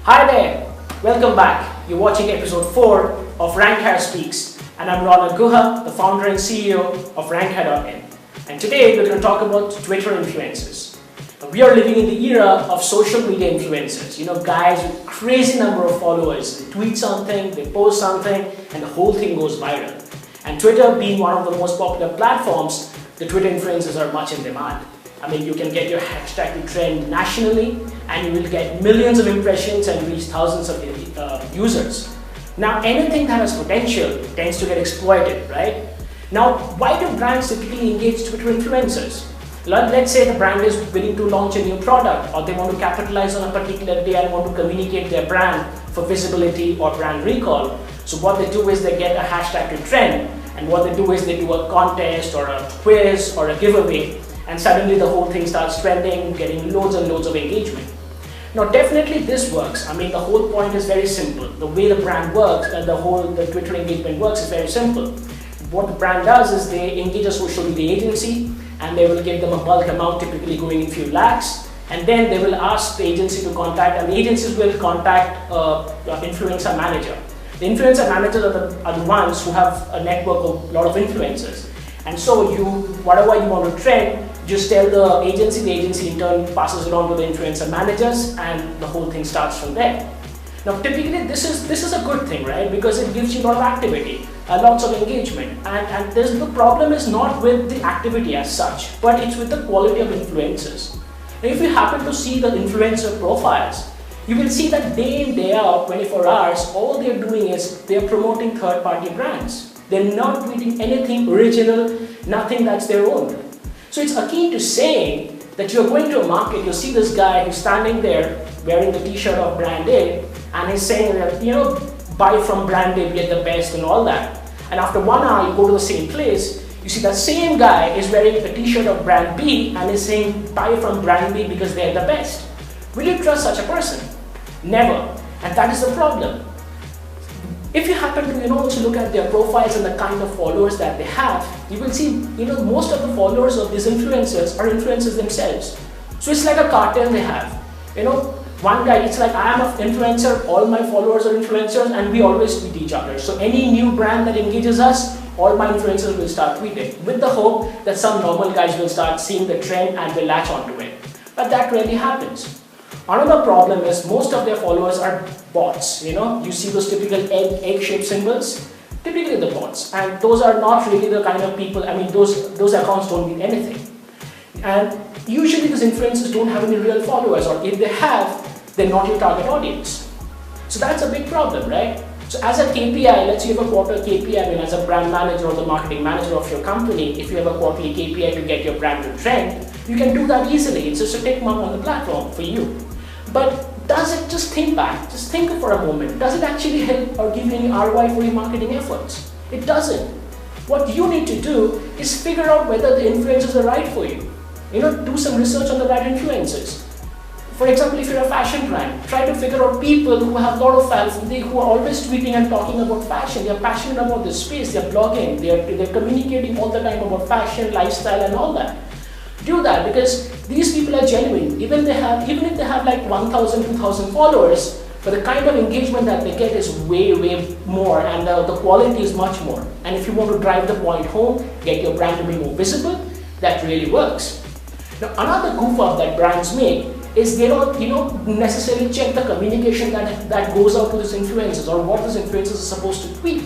Hi there, welcome back. You're watching episode 4 of RankHigher Speaks, and I'm Ron Guha, the founder and CEO of RankHigher.in. And today we're going to talk about Twitter influencers. We are living in the era of social media influencers. Guys with crazy number of followers. They tweet something, they post something, and the whole thing goes viral. And Twitter being one of the most popular platforms, the Twitter influencers are much in demand. You can get your hashtag to trend nationally, and you will get millions of impressions and reach thousands of users. Now, anything that has potential tends to get exploited, right? Now, why do brands typically engage Twitter influencers? Let's say the brand is willing to launch a new product, or they want to capitalize on a particular day and want to communicate their brand for visibility or brand recall. So what they do is they get a hashtag to trend, and what they do is they do a contest or a quiz or a giveaway, and suddenly the whole thing starts trending, getting loads and loads of engagement. Now, definitely this works. The whole point is very simple. The way the brand works and the Twitter engagement works is very simple. What the brand does is they engage a social media agency, and they will give them a bulk amount, typically going in few lakhs, and then they will ask the agency to contact, and the agencies will contact an influencer manager. The influencer managers are the ones who have a network of a lot of influencers. And so whatever you want to trend, just tell the agency in turn passes it on to the influencer managers, and the whole thing starts from there. Now, typically this is a good thing, right? Because it gives you a lot of activity, lots of engagement, and the problem is not with the activity as such, but it's with the quality of influencers. Now, if you happen to see the influencer profiles, you will see that day in, day out, 24 hours, all they're doing is they're promoting third-party brands. They're not tweeting anything original, nothing that's their own. So it's akin to saying that you're going to a market, you see this guy who's standing there wearing the t-shirt of brand A, and he's saying that, buy from brand A, get the best and all that. And after 1 hour, you go to the same place, you see that same guy is wearing a t-shirt of brand B and is saying, buy from brand B because they're the best. Will you trust such a person? Never. And that is the problem. If you happen to also look at their profiles and the kind of followers that they have, you will see most of the followers of these influencers are influencers themselves. So it's like a cartel they have. One guy, it's like I am an influencer, all my followers are influencers, and we always tweet each other. So any new brand that engages us, all my influencers will start tweeting, with the hope that some normal guys will start seeing the trend and will latch onto it. But that rarely happens. Another problem is most of their followers are bots. You see those typical egg-shaped symbols, typically the bots, and those are not really the kind of people. Those accounts don't mean anything, and usually these influencers don't have any real followers, or if they have, they're not your target audience. So that's a big problem, right? So as a KPI, let's say you have a quarter KPI, as a brand manager or the marketing manager of your company, if you have a quarterly KPI to get your brand to trend, you can do that easily. It's just a tick mark on the platform for you. But does it, just think for a moment, does it actually help or give you any ROI for your marketing efforts? It doesn't. What you need to do is figure out whether the influencers are right for you. Do some research on the right influencers. For example, if you're a fashion brand, try to figure out people who have a lot of fans, who are always tweeting and talking about fashion. They're passionate about this space, they're blogging, they're communicating all the time about fashion, lifestyle and all that. Do that, because these people are genuine. Even if they have like 1,000, 2,000 followers, but the kind of engagement that they get is way more, and the quality is much more. And if you want to drive the point home, get your brand to be more visible, that really works. Now, another goof up that brands make is they don't necessarily check the communication that goes out to these influencers, or what these influencers are supposed to tweet.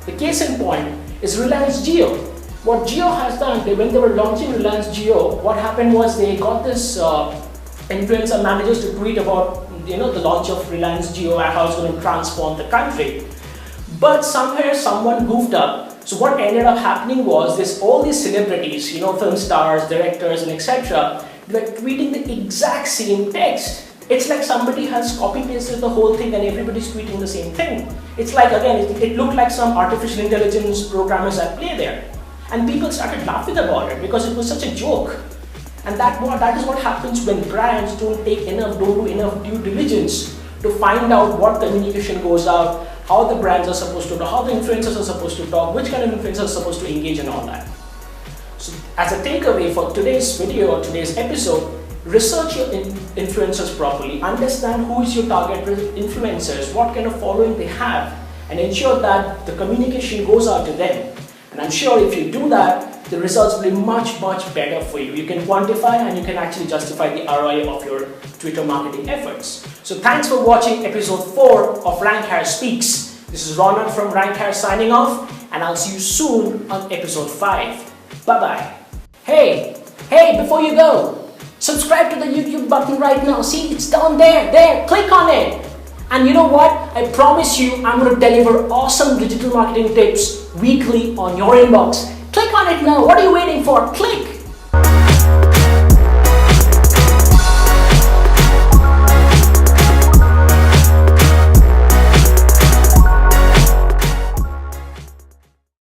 The case in point is Reliance Jio. What Jio has done, when they were launching Reliance Jio, what happened was they got this influencer managers to tweet about the launch of Reliance Jio and how it's going to transform the country. But somewhere someone goofed up. So what ended up happening was all these celebrities, film stars, directors, and etc., they were tweeting the exact same text. It's like somebody has copy-pasted the whole thing and everybody's tweeting the same thing. It's like, again, it looked like some artificial intelligence programmers at play there. And people started laughing about it because it was such a joke. And that is what happens when brands don't do enough due diligence to find out what communication goes out, how the brands are supposed to talk, how the influencers are supposed to talk, which kind of influencers are supposed to engage and all that. So as a takeaway for today's video or today's episode research your influencers properly, understand who is your target influencers, what kind of following they have, and ensure that the communication goes out to them. And I'm sure if you do that, the results will be much better for you. You can quantify and you can actually justify the ROI of your Twitter marketing efforts. So thanks for watching episode 4 of RankHigher Speaks. This is Ronald from RankHigher signing off, and I'll see you soon on episode 5. Bye-bye. Hey, before you go, subscribe to the YouTube button right now. See, it's down there, click on it. And you know what? I promise you, I'm going to deliver awesome digital marketing tips weekly on your inbox. Click on it now. What are you waiting for? Click.